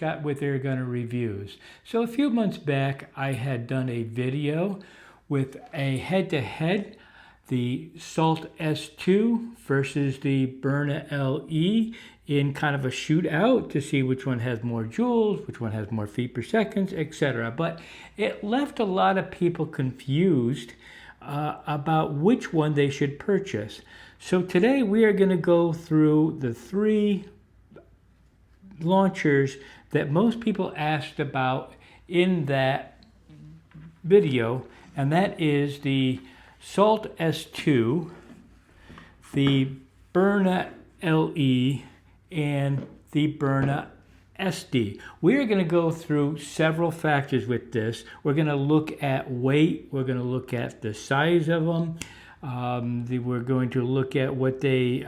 got with their gunner reviews. So a few months back, I had done a video with a head-to-head, the Salt S2 versus the Byrna LE in kind of a shootout to see which one has more joules, which one has more feet per second, etc. But it left a lot of people confused about which one they should purchase. So today we are going to go through the three launchers that most people asked about in that video, and that is the Salt S2, the Byrna LE, and the Byrna SD. We are going to go through several factors with this. We're going to look at weight. We're going to look at the size of them. We're going to look at what they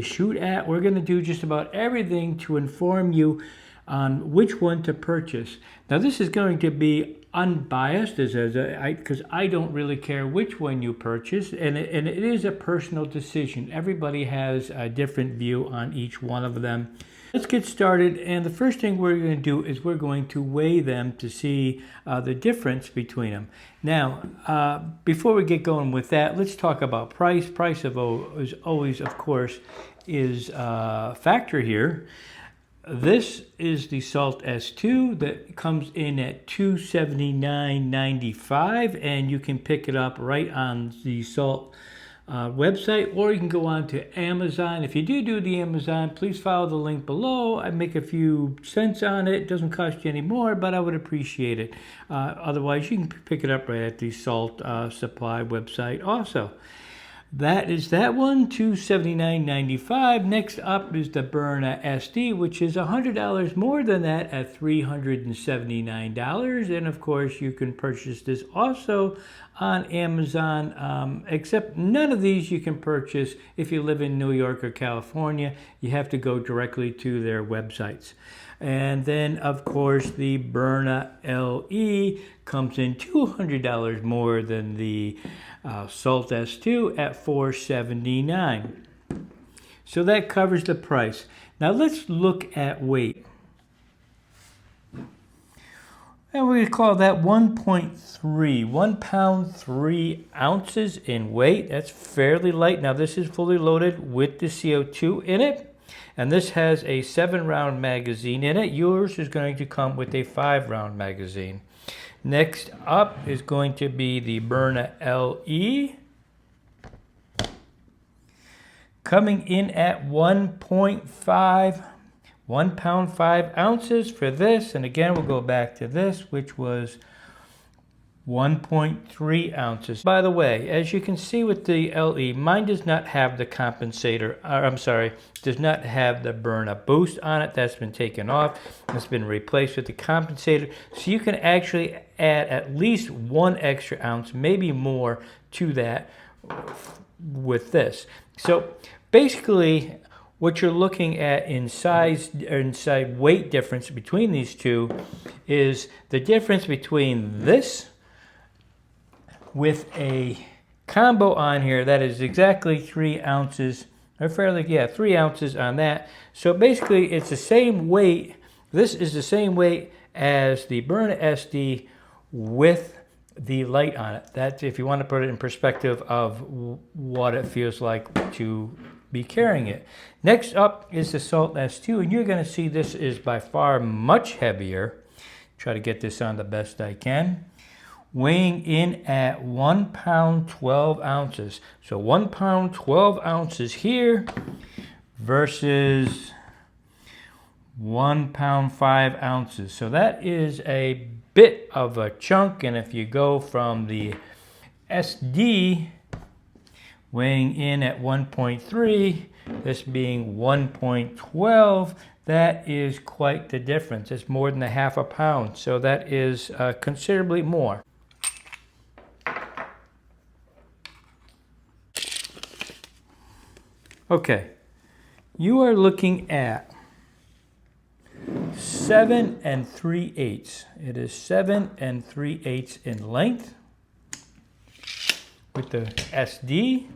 shoot at. We're going to do just about everything to inform you on which one to purchase. Now this is going to be unbiased, because I don't really care which one you purchase, and it is a personal decision. Everybody has a different view on each one of them. Let's get started, and the first thing we're going to do is we're going to weigh them to see the difference between them. Now, before we get going with that, let's talk about price. Price is always, of course, is a factor here. This is the Salt S2 that comes in at $279.95, and you can pick it up right on the Salt website, or you can go on to Amazon. If you do the Amazon, please follow the link below. I make a few cents on it. It doesn't cost you any more, but I would appreciate it. Otherwise, you can pick it up right at the Salt Supply website also. That is that one, $279.95. Next up is the Byrna SD, which is $100 more than that at $379. And of course, you can purchase this also on Amazon, except none of these you can purchase if you live in New York or California. You have to go directly to their websites. And then, of course, the Byrna LE comes in $200 more than the Salt S2 at $479. So that covers the price. Now let's look at weight. And we're going to call that 1.3, 1 pound 3 ounces in weight. That's fairly light. Now this is fully loaded with the CO2 in it. And this has a 7-round magazine in it. Yours is going to come with a 5-round magazine. Next up is going to be the Byrna LE, coming in at 1.5, 1 pound 5 ounces for this. And again, we'll go back to this, which was 1.3 ounces. By the way, as you can see with the LE, mine does not have the compensator, does not have the Byrna boost on it. That's been taken off. It's been replaced with the compensator. So you can actually add at least 1 extra ounce, maybe more, to that with this. So basically, what you're looking at in size or in weight difference between these two is the difference between this with a combo on here that is exactly 3 ounces, or 3 ounces on that. So basically it's the same weight. This is the same weight as the Byrna SD with the light on it. That's if you want to put it in perspective of what it feels like to be carrying it. Next up is the Salt S2, and you're going to see this is by far much heavier. Try to get this on the best I can. Weighing in at 1 pound 12 ounces. So 1 pound 12 ounces here versus 1 pound 5 ounces. So that is a bit of a chunk. And if you go from the SD weighing in at 1.3, this being 1.12, that is quite the difference. It's more than a half a pound. So that is considerably more. Okay, you are looking at 7 3/8. It is 7 3/8 in length with the SD.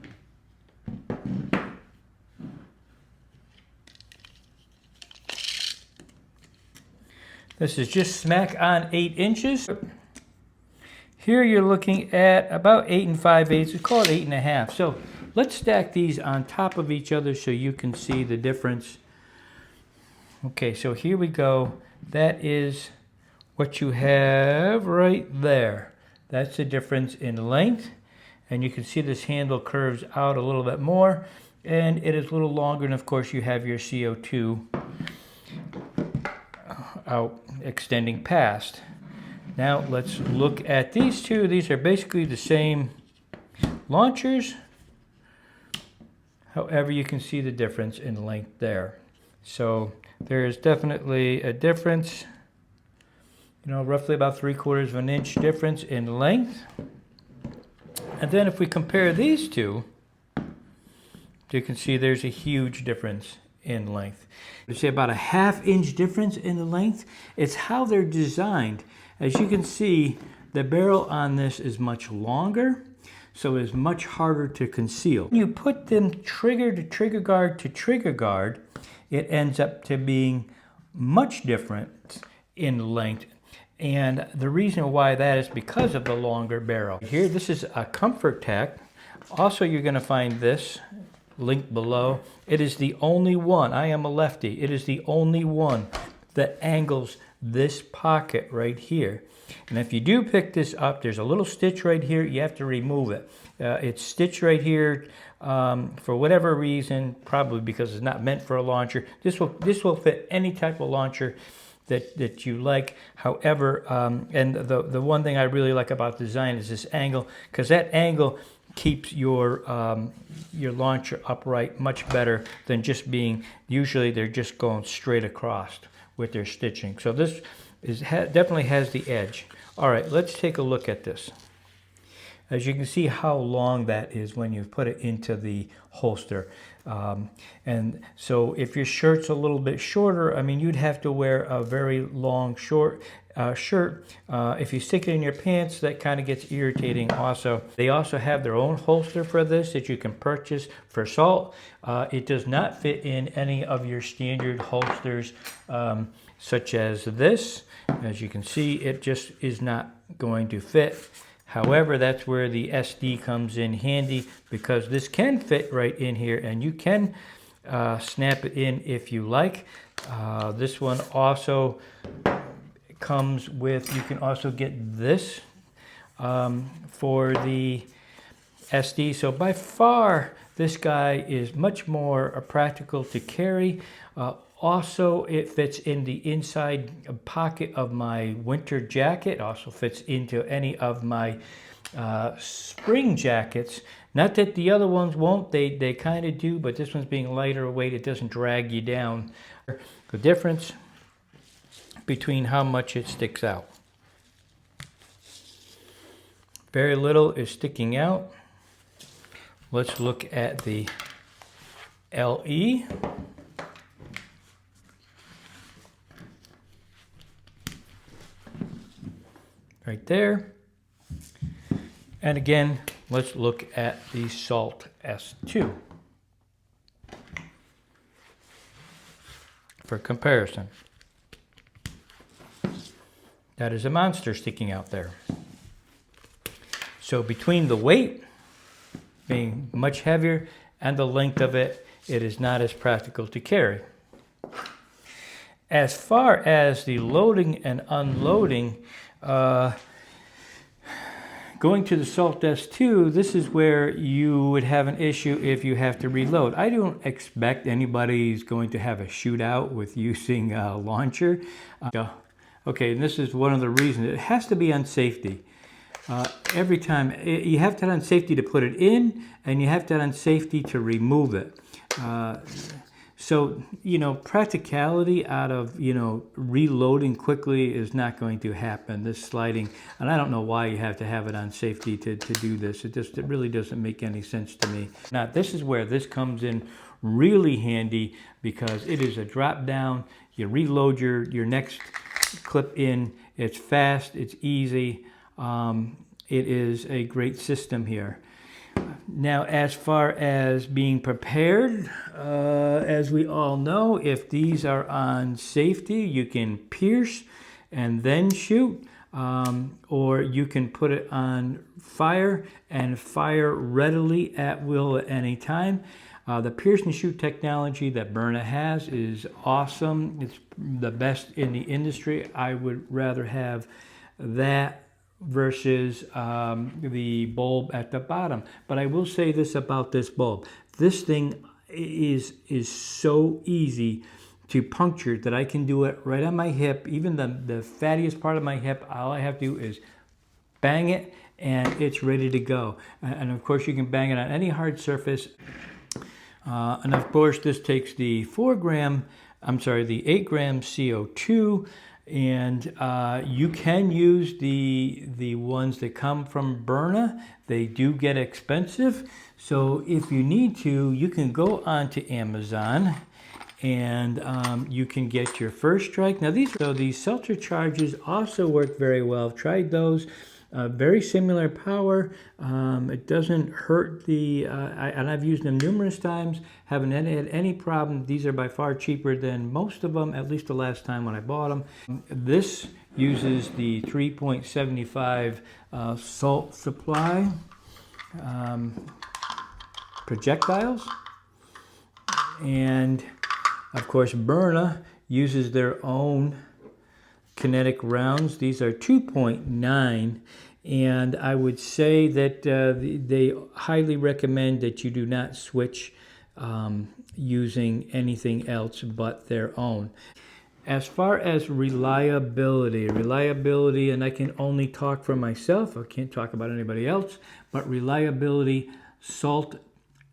This is just smack on 8 inches. Here you're looking at about 8 5/8. We call it 8 1/2. So let's stack these on top of each other so you can see the difference. Okay, so here we go. That is what you have right there. That's the difference in length. And you can see this handle curves out a little bit more, and it is a little longer, and of course you have your CO2 out extending past. Now let's look at these two. These are basically the same launchers. However, you can see the difference in length there. So there is definitely a difference, roughly about 3/4 of an inch difference in length. And then if we compare these two, you can see there's a huge difference in length. You see about a 1/2 inch difference in the length. It's how they're designed. As you can see, the barrel on this is much longer, so it's much harder to conceal. When you put them trigger to trigger guard to trigger guard, it ends up to being much different in length. And the reason why that is because of the longer barrel. Here, this is a comfort tack. Also, you're going to find this linked below. It is the only one, I am a lefty, it is the only one that angles this pocket right here. And if you do pick this up, there's a little stitch right here. You have to remove it. It's stitched right here for whatever reason, probably because it's not meant for a launcher. This will fit any type of launcher that you like. However, and the one thing I really like about design is this angle, because that angle keeps your launcher upright much better than just being, usually they're just going straight across with their stitching. So this definitely has the edge. All right, let's take a look at this. As you can see how long that is when you put it into the holster. And so if your shirt's a little bit shorter, I mean, you'd have to wear a very long short shirt. If you stick it in your pants, that kind of gets irritating also. They also have their own holster for this that you can purchase for salt. It does not fit in any of your standard holsters such as this. As you can see, it just is not going to fit. However, that's where the SD comes in handy, because this can fit right in here and you can snap it in if you like. This one also comes with, you can also get this for the SD. So by far, this guy is much more practical to carry. Also, it fits in the inside pocket of my winter jacket. Also fits into any of my spring jackets. Not that the other ones won't, they kind of do, but this one's being lighter weight, it doesn't drag you down. The difference between how much it sticks out. Very little is sticking out. Let's look at the LE. Right there. And again, let's look at the Salt S2 for comparison. That is a monster sticking out there. So between the weight being much heavier and the length of it, it is not as practical to carry. As far as the loading and unloading, going to the Salt S2, this is where you would have an issue if you have to reload. I don't expect anybody's going to have a shootout with using a launcher. Okay, and this is one of the reasons. It has to be on safety. Every time, you have to have on safety to put it in, and you have to have on safety to remove it. So, practicality out of, reloading quickly is not going to happen, this sliding. And I don't know why you have to have it on safety to do this. It really doesn't make any sense to me. Now, this is where this comes in really handy, because it is a drop down. You reload your next clip in. It's fast, it's easy. It is a great system here. Now, as far as being prepared, as we all know, if these are on safety, you can pierce and then shoot. Or you can put it on fire and fire readily at will at any time. The pierce and shoot technology that Byrna has is awesome. It's the best in the industry. I would rather have that versus the bulb at the bottom. But I will say this about this bulb. This thing is so easy to puncture that I can do it right on my hip. Even the fattiest part of my hip, all I have to do is bang it and it's ready to go. And of course you can bang it on any hard surface. And of course this takes the 8 gram CO2, and you can use the ones that come from Byrna. They do get expensive. So if you need to, you can go onto Amazon and you can get your first strike. Now these seltzer charges also work very well. I've tried those. Very similar power. It doesn't hurt and I've used them numerous times. Haven't had any problem. These are by far cheaper than most of them, at least the last time when I bought them. This uses the 3.75 salt supply projectiles, and of course Byrna uses their own kinetic rounds. These are 2.9, and I would say that they highly recommend that you do not switch using anything else but their own. As far as reliability, and I can only talk for myself, I can't talk about anybody else, but reliability, Salt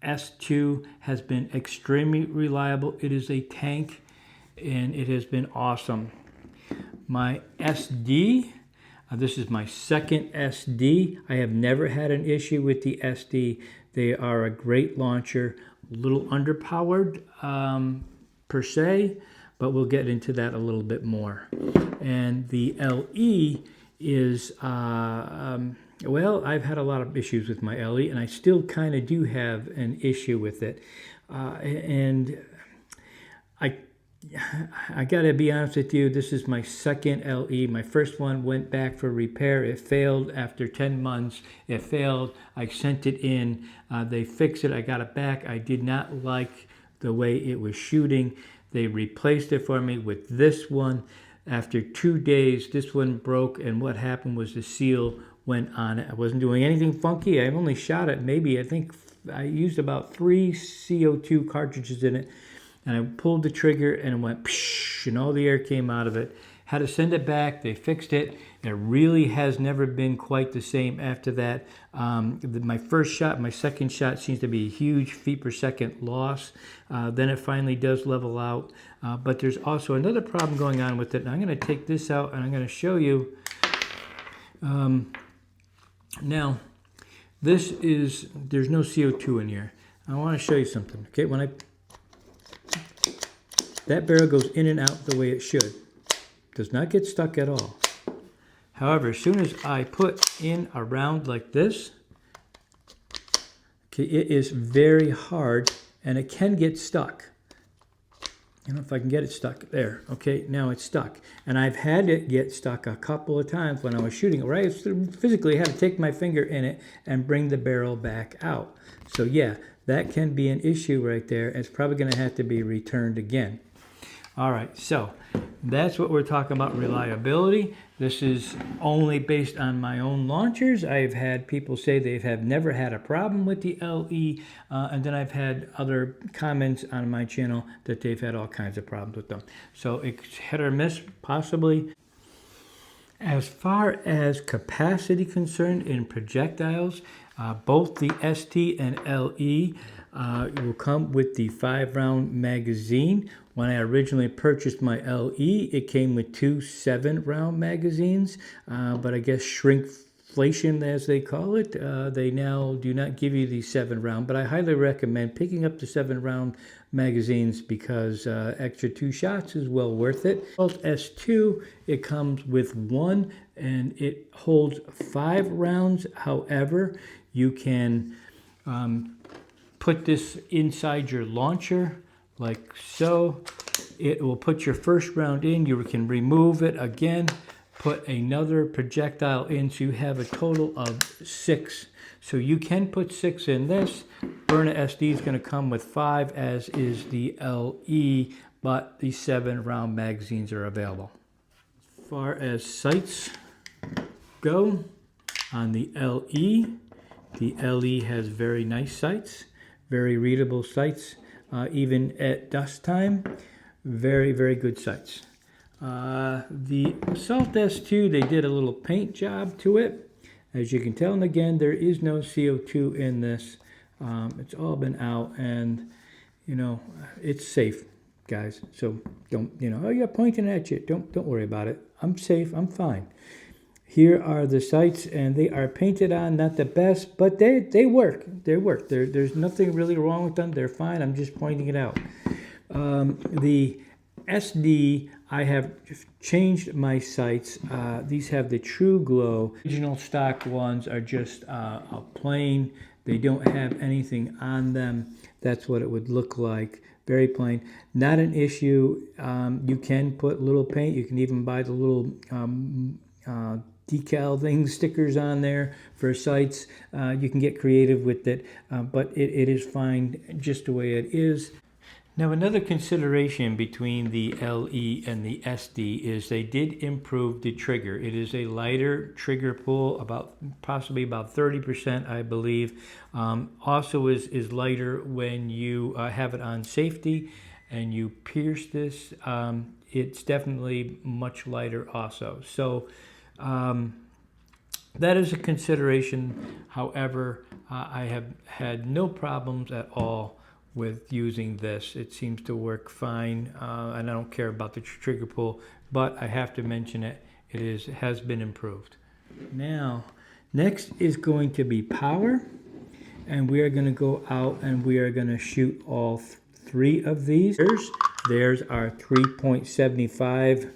S2 has been extremely reliable. It is a tank, and it has been awesome. My SD, this is my second SD. I have never had an issue with the SD. They are a great launcher, a little underpowered per se, but we'll get into that a little bit more. And the LE is, well, I've had a lot of issues with my LE, and I still kind of do have an issue with it. And I gotta be honest with you, this is my second LE. My first one went back for repair. It failed after 10 months. It failed. I sent it in. They fixed it. I got it back. I did not like the way it was shooting. They replaced it for me with this one. After 2 days, this one broke, and what happened was the seal went on it. I wasn't doing anything funky. I only shot it maybe, I think I used about 3 CO2 cartridges in it. And I pulled the trigger and it went psh, and all the air came out of it. Had to send it back. They fixed it. It really has never been quite the same after that. My first shot, my second shot seems to be a huge feet per second loss. Then it finally does level out. But there's also another problem going on with it. And I'm going to take this out and I'm going to show you. Now, there's no CO2 in here. I want to show you something. Okay, that barrel goes in and out the way it should. Does not get stuck at all. However, as soon as I put in a round like this, okay, it is very hard and it can get stuck. I don't know if I can get it stuck there. Okay, now it's stuck. And I've had it get stuck a couple of times when I was shooting it, where I physically had to take my finger in it and bring the barrel back out. So yeah, that can be an issue right there. It's probably going to have to be returned again. All right, so that's what we're talking about, reliability. This is only based on my own launchers. I've had people say they have never had a problem with the LE, and then I've had other comments on my channel that they've had all kinds of problems with them. So it's hit or miss, possibly. As far as capacity concerned in projectiles, both the ST and LE will come with the 5-round magazine. When I originally purchased my LE, it came with 2 7-round magazines, but I guess shrinkflation, as they call it, they now do not give you the 7-round, but I highly recommend picking up the 7-round magazines because extra 2 shots is well worth it. Both S2, it comes with 1 and it holds 5 rounds. However, you can put this inside your launcher like so, it will put your first round in. You can remove it again, put another projectile in, so you have a total of 6. So you can put 6 in this. Byrna SD is going to come with 5, as is the LE, but the 7 round magazines are available. As far as sights go, on the LE has very nice sights, very readable sights, even at dust time. Very, very good sights. The Assault S2, they did a little paint job to it. As you can tell, and again, there is no CO2 in this. It's all been out, and you know, it's safe, guys. So don't, you know, oh, you're pointing at you. Don't worry about it. I'm safe. I'm fine. Here are the sights, and they are painted on, not the best, but they work. They work. There's nothing really wrong with them. They're fine. I'm just pointing it out. The SD, I have changed my sights. These have the True Glow. Original stock ones are just a plain. They don't have anything on them. That's what it would look like. Very plain. Not an issue. You can put little paint. You can even buy the little decal things, stickers on there for sights. You can get creative with it, but it is fine just the way it is. Now, another consideration between the LE and the SD is they did improve the trigger. It is a lighter trigger pull, possibly about 30%, I believe. Also is lighter when you have it on safety and you pierce this. It's definitely much lighter also. So that is a consideration. However, I have had no problems at all with using this. It seems to work fine, and I don't care about the trigger pull, but I have to mention it. It has been improved. Now, next is going to be power, and we are going to go out and we are going to shoot all 3 of these. There's our 3.75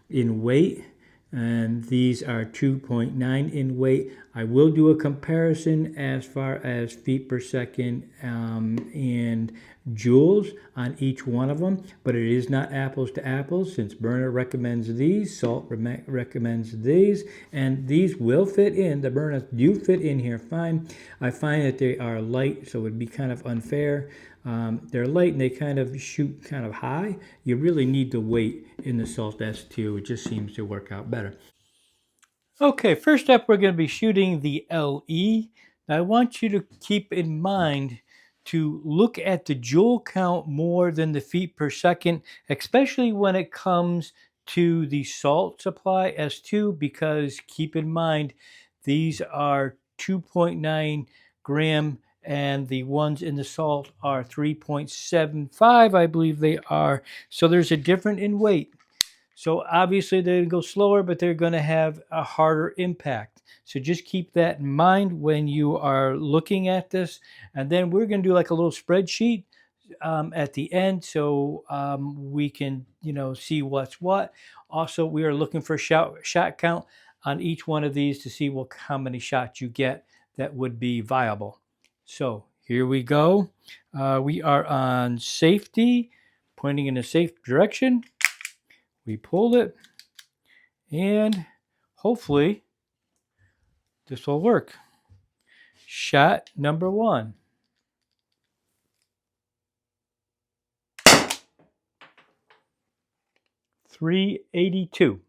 in weight, and these are 2.9 in weight. I will do a comparison as far as feet per second and joules on each one of them, but it is not apples to apples, since Byrna recommends these, Salt recommends these, and these will fit in. The Byrnas do fit in here fine. I find that they are light, so it would be kind of unfair. They're light and they kind of shoot kind of high. You really need the weight in the Salt S2. It just seems to work out better. Okay, first up we're going to be shooting the LE. Now I want you to keep in mind to look at the joule count more than the feet per second, especially when it comes to the Salt Supply S2, because keep in mind these are 2.9 gram and the ones in the Salt are 3.75, I believe they are. So there's a difference in weight. So obviously they're going to go slower, but they're going to have a harder impact. So just keep that in mind when you are looking at this. And then we're going to do like a little spreadsheet at the end, so we can, you know, see what's what. Also, we are looking for shot count on each one of these to see how many shots you get that would be viable. So here we go. We are on safety, pointing in a safe direction. We pulled it, and hopefully this will work. Shot number 1. .382.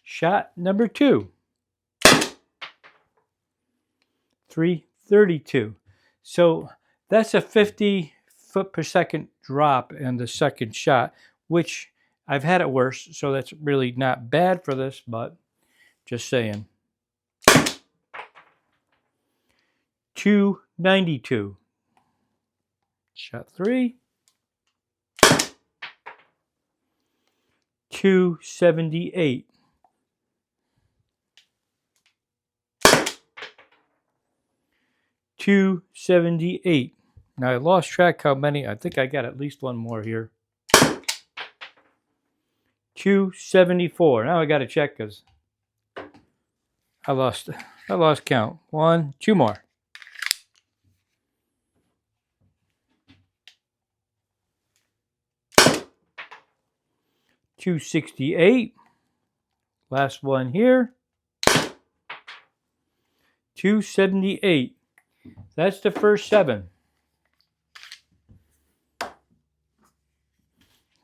Shot number 2. .332. So that's a 50 foot per second drop in the second shot, which I've had it worse, so that's really not bad for this, but just saying. 292. Shot 3. 278. .278. Now I lost track how many. I think I got at least one more here. 274. Now I got to check because I lost count. 1, 2 more. 268. Last one here. 278. That's the first 7.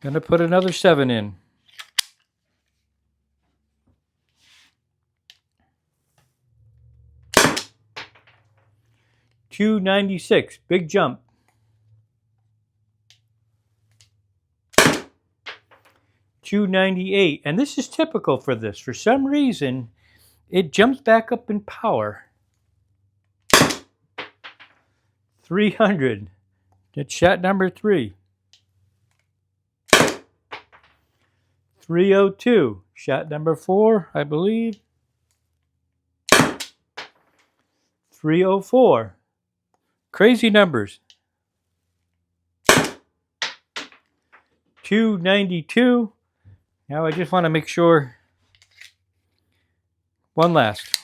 Gonna put another 7 in. 296. Big jump. 298. And this is typical for this. For some reason, it jumps back up in power. 300. That's shot number 3. 302. Shot number 4, I believe. 304. Crazy numbers. 292. Now I just want to make sure. One last.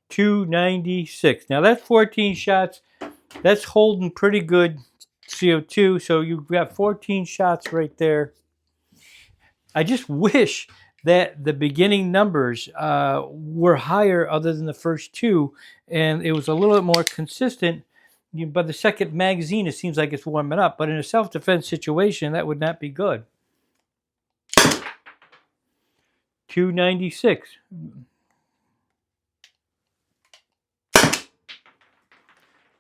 296. Now that's 14 shots. That's holding pretty good CO2. So you've got 14 shots right there. I just wish that the beginning numbers were higher other than the first 2, and it was a little bit more consistent. But the second magazine, it seems like it's warming up. But in a self-defense situation, that would not be good. 296.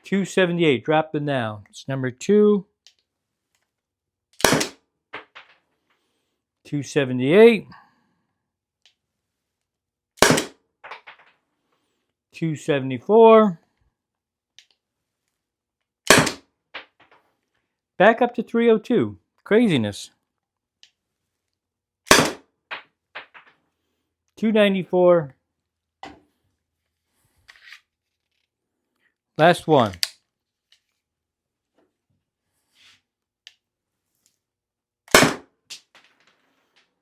278. Drop it down. It's number 2. 278. 274. Back up to 302. Craziness. 294. Last one.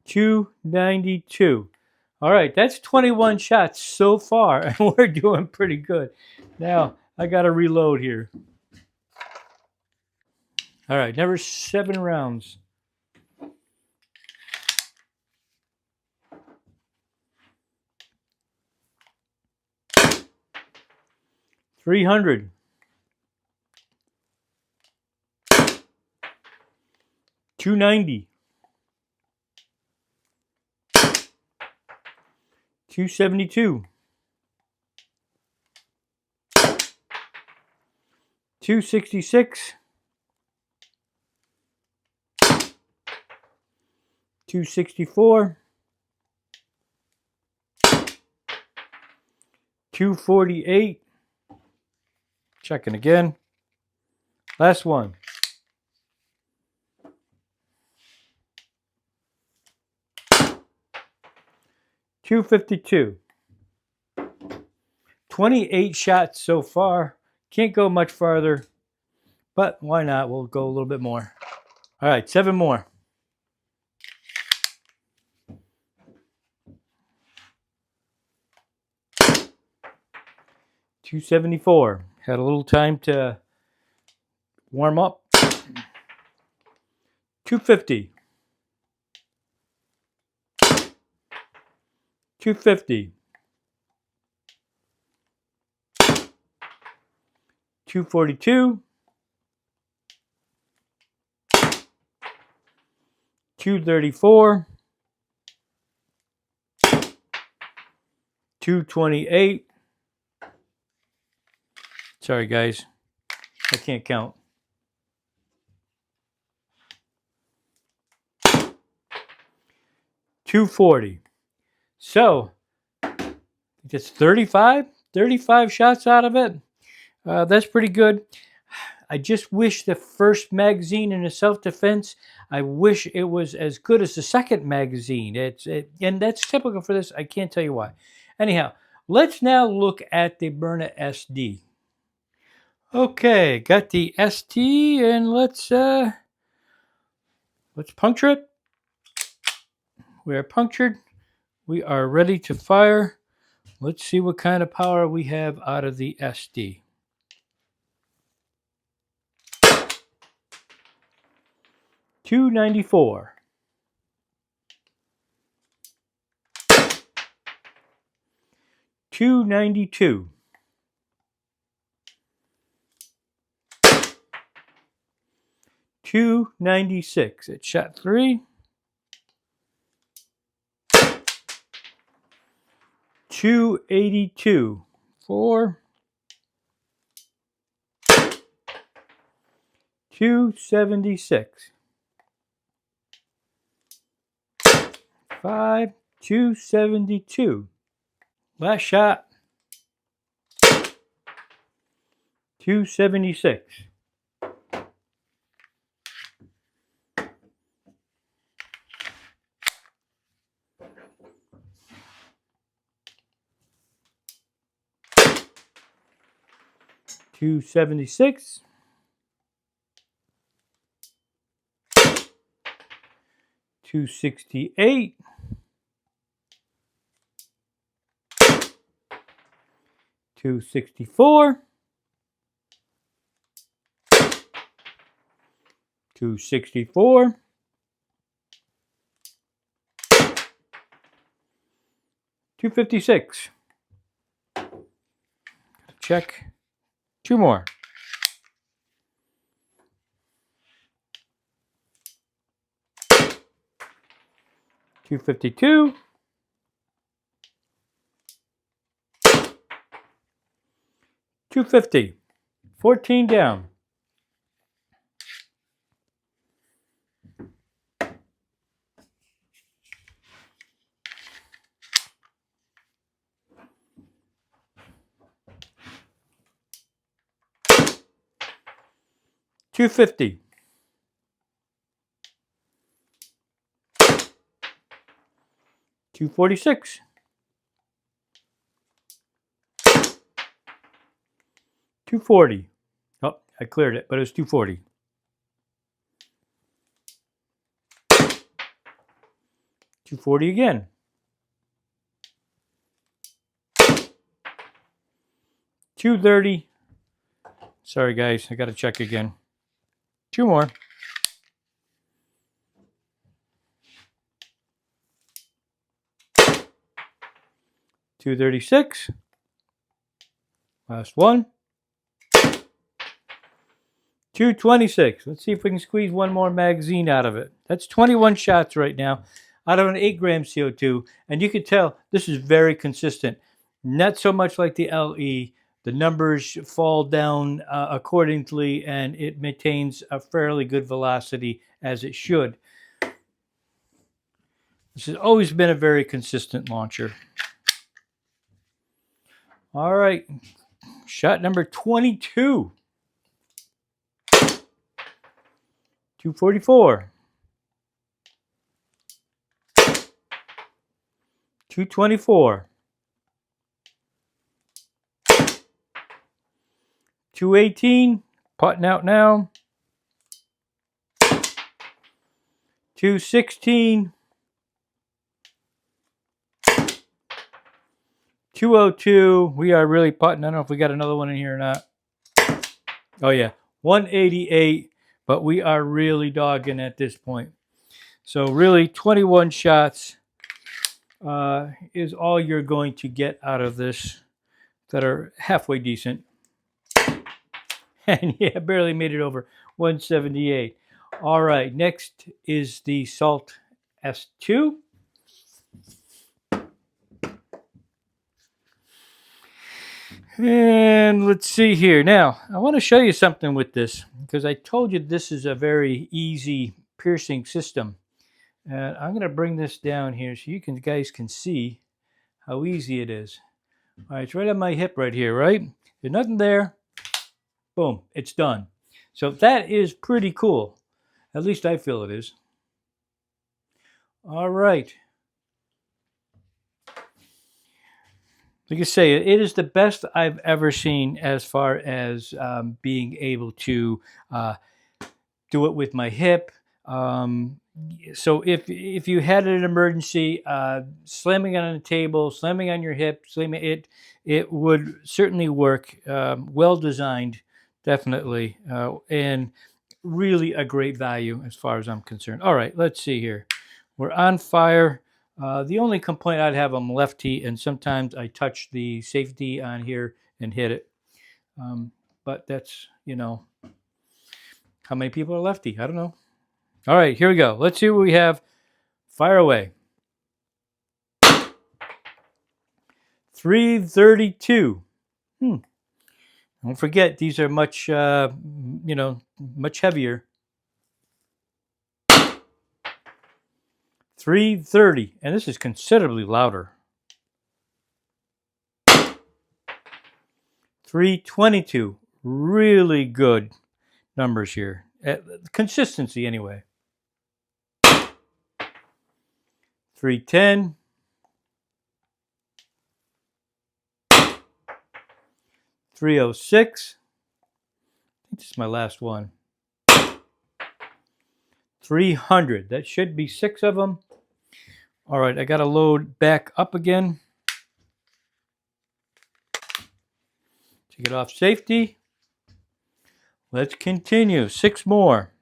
292. All right, that's 21 shots so far, and we're doing pretty good. Now, I got to reload here. All right, number 7 rounds. $300. 290. 272. 266. 264. 248. Checking again. Last one. 252. 28 shots so far. Can't go much farther, but why not? We'll go a little bit more. All right, 7 more. 274. Had a little time to warm up. 250. 250. 242. 234. 228. Sorry, guys. I can't count. 240. So, it's 35 shots out of it. That's pretty good. I just wish the first magazine in a self-defense, I wish it was as good as the second magazine. And that's typical for this. I can't tell you why. Anyhow, let's now look at the Byrna SD. Okay, got the ST, and let's puncture it. We are punctured. We are ready to fire. Let's see what kind of power we have out of the SD. 294. 292. 296. It's shot 3. 282. 4. 276. 5. 272. Last shot. 276. 276. 268. 264. 264. 256. Check. 2 more. 252. 250. 14 down. 250. 246. 240. Oh, I cleared it, but it was 240. 240 again. 230. Sorry, guys, I got to check again. 2 more. 236. Last one. 226. Let's see if we can squeeze one more magazine out of it. That's 21 shots right now out of an 8-gram CO2. And you can tell this is very consistent. Not so much like the LE. The numbers fall down accordingly, and it maintains a fairly good velocity as it should. This has always been a very consistent launcher. All right, shot number 22. 244. 224. 218. Putting out now. 216. 202. We are really putting. I don't know if we got another one in here or not. Oh, yeah. 188. But we are really dogging at this point. So really 21 shots is all you're going to get out of this that are halfway decent. And yeah, barely made it over 178. All right, next is the Salt S2. And let's see here. Now, I want to show you something with this because I told you this is a very easy piercing system. And I'm going to bring this down here so you guys can see how easy it is. All right, it's right on my hip right here, right? There's nothing there. Boom, it's done. So that is pretty cool. At least I feel it is. All right. Like I say, it is the best I've ever seen as far as being able to do it with my hip. So if you had an emergency, slamming on a table, slamming on your hip, slamming it would certainly work. Well designed, definitely. And really a great value as far as I'm concerned. All right, let's see here. We're on fire. The only complaint I'd have, I'm lefty, and sometimes I touch the safety on here and hit it. But that's, you know, how many people are lefty? I don't know. All right, here we go. Let's see what we have. Fire away. 332. Don't forget, these are much, you know, much heavier. 330, and this is considerably louder. 322, really good numbers here. Consistency, anyway. 310. 306. I think this is my last one. 300. That should be 6 of them. All right, I got to load back up again. Take it off safety. Let's continue. 6 more.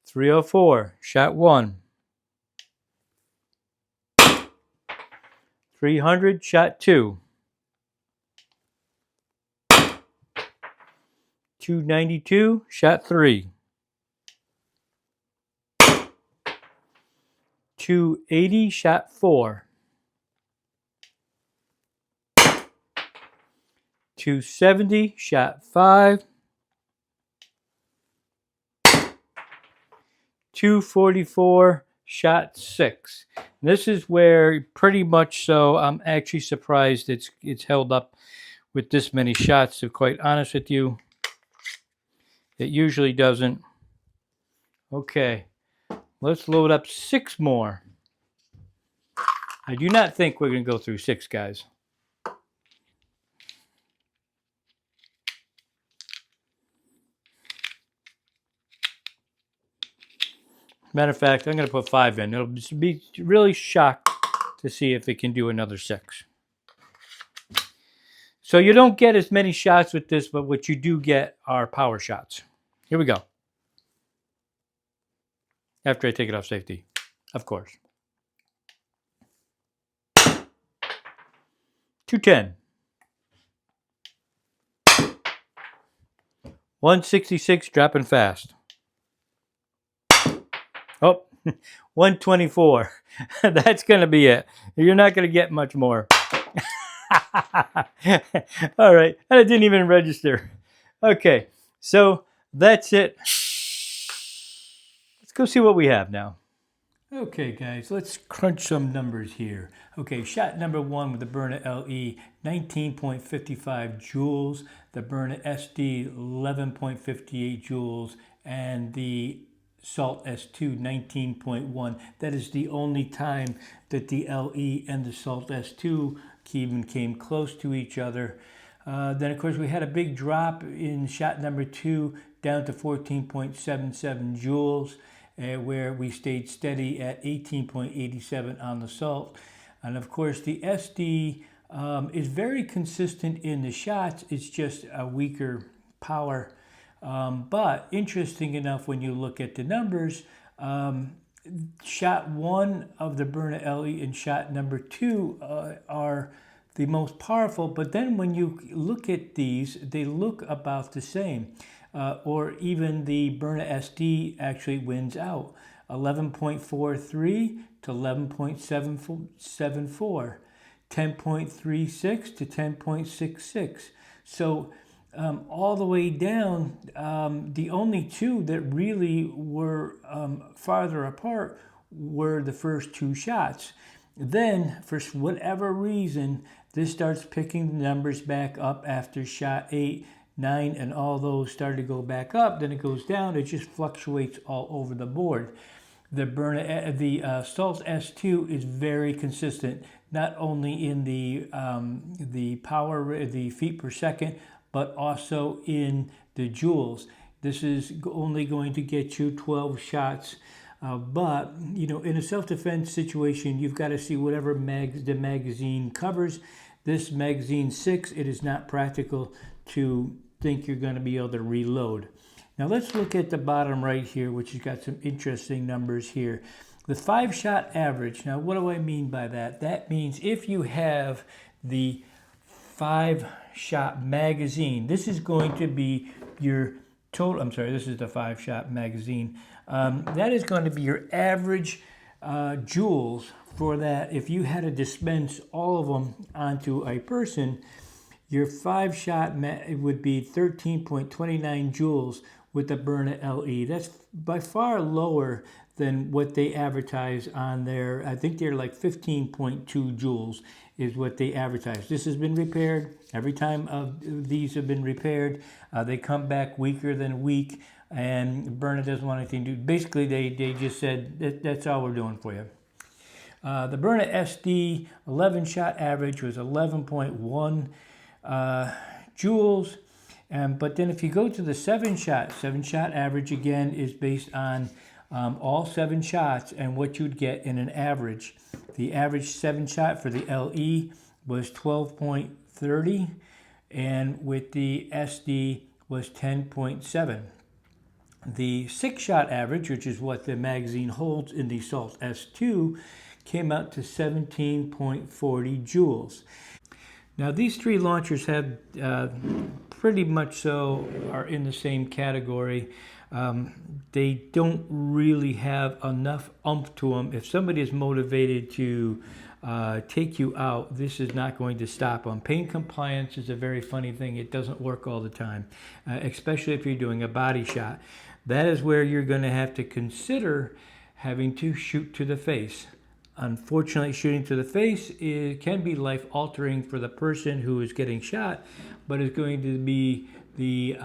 304. Shot 1. 300. Shot 2. 292. Shot 3. 280. Shot 4. 270. Shot 5. 244. Shot 6. This is where pretty much so I'm actually surprised it's held up with this many shots, to be quite honest with you. It usually doesn't. Okay, let's load up 6 more. I do not think we're going to go through 6, guys. Matter of fact, I'm going to put 5 in. It'll be really shocked to see if it can do another 6. So you don't get as many shots with this, but what you do get are power shots. Here we go. After I take it off safety, of course. 210. 166, dropping fast. Oh, 124. That's going to be it. You're not going to get much more. All right. And it didn't even register. Okay. So that's it. Let's go see what we have now. Okay, guys, let's crunch some numbers here. Okay, shot number 1 with the Byrna LE, 19.55 joules. The Byrna SD, 11.58 joules. And the Salt S2, 19.1. That is the only time that the LE and the Salt S2 even came close to each other. Then, of course, we had a big drop in shot number 2 down to 14.77 joules, where we stayed steady at 18.87 on the Salt. And, of course, the SD is very consistent in the shots. It's just a weaker power. But interesting enough, when you look at the numbers, shot 1 of the Byrna LE and shot number 2 are the most powerful. But then when you look at these, they look about the same. Or even the Byrna SD actually wins out. 11.43 to 11.74, 10.36 to 10.66. So all the way down, the only 2 that really were farther apart were the first 2 shots. Then, for whatever reason, this starts picking the numbers back up after shot 8, 9, and all those started to go back up. Then it goes down. It just fluctuates all over the board. The Salt S2 is very consistent, not only in the power, the feet per second, but also in the joules. This is only going to get you 12 shots. But, you know, in a self-defense situation, you've got to see whatever the magazine covers. This magazine 6, it is not practical to think you're going to be able to reload. Now let's look at the bottom right here, which has got some interesting numbers here. The 5-shot average. Now what do I mean by that? That means if you have the 5-shot magazine, this is going to be your total, I'm sorry, this is the 5-shot magazine. That is going to be your average joules for that. If you had to dispense all of them onto a person, your 5-shot would be 13.29 joules with the Byrna LE. That's by far lower than what they advertise on their, I think they're like 15.2 joules is what they advertise. This has been repaired. Every time these have been repaired, they come back weaker than weak, and Byrna doesn't want anything to do. Basically, they just said, that's all we're doing for you. The Byrna SD 11-shot average was 11.1 joules. But then if you go to the 7-shot average again is based on all 7 shots and what you'd get in an average. The average 7-shot for the LE was 12.30, and with the SD was 10.7. The 6-shot average, which is what the magazine holds in the Assault S2, came out to 17.40 joules. Now these 3 launchers have pretty much so are in the same category. They don't really have enough oomph to them. If somebody is motivated to take you out, this is not going to stop them. Pain compliance is a very funny thing. It doesn't work all the time, especially if you're doing a body shot. That is where you're going to have to consider having to shoot to the face. Unfortunately, shooting to the face can be life-altering for the person who is getting shot, but it's going to be the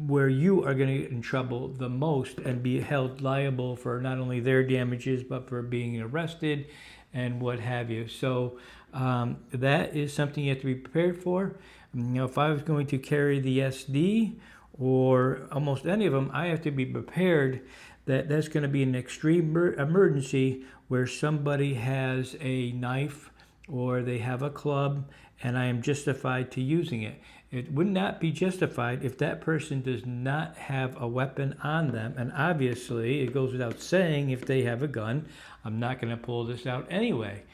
where you are going to get in trouble the most and be held liable for not only their damages, but for being arrested and what have you. So that is something you have to be prepared for. You know, if I was going to carry the SD or almost any of them, I have to be prepared that that's going to be an extreme emergency where somebody has a knife or they have a club and I am justified to using it. It would not be justified if that person does not have a weapon on them. And obviously, it goes without saying, if they have a gun, I'm not going to pull this out anyway.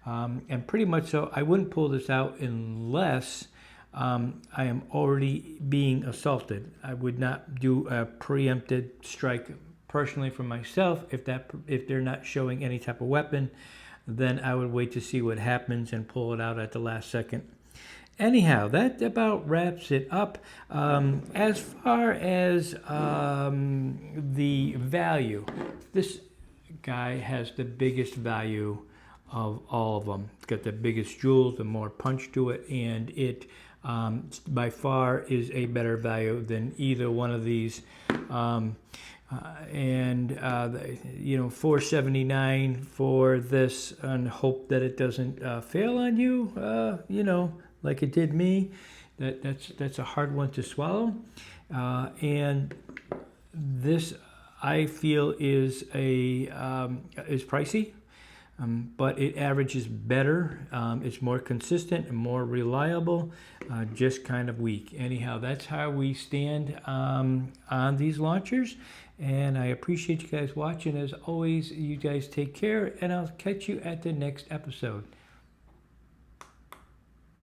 And pretty much so, I wouldn't pull this out unless I am already being assaulted. I would not do a preempted strike personally for myself. If they're not showing any type of weapon, then I would wait to see what happens and pull it out at the last second. Anyhow, that about wraps it up. As far as the value, this guy has the biggest value of all of them. It's got the biggest joules, the more punch to it, and it by far is a better value than either one of these. You know, $479 for this, and hope that it doesn't fail on you. You know, like it did me. That's a hard one to swallow. And this, I feel, is pricey. But it averages better. It's more consistent and more reliable, just kind of weak. Anyhow, that's how we stand on these launchers. And I appreciate you guys watching. As always, you guys take care, and I'll catch you at the next episode.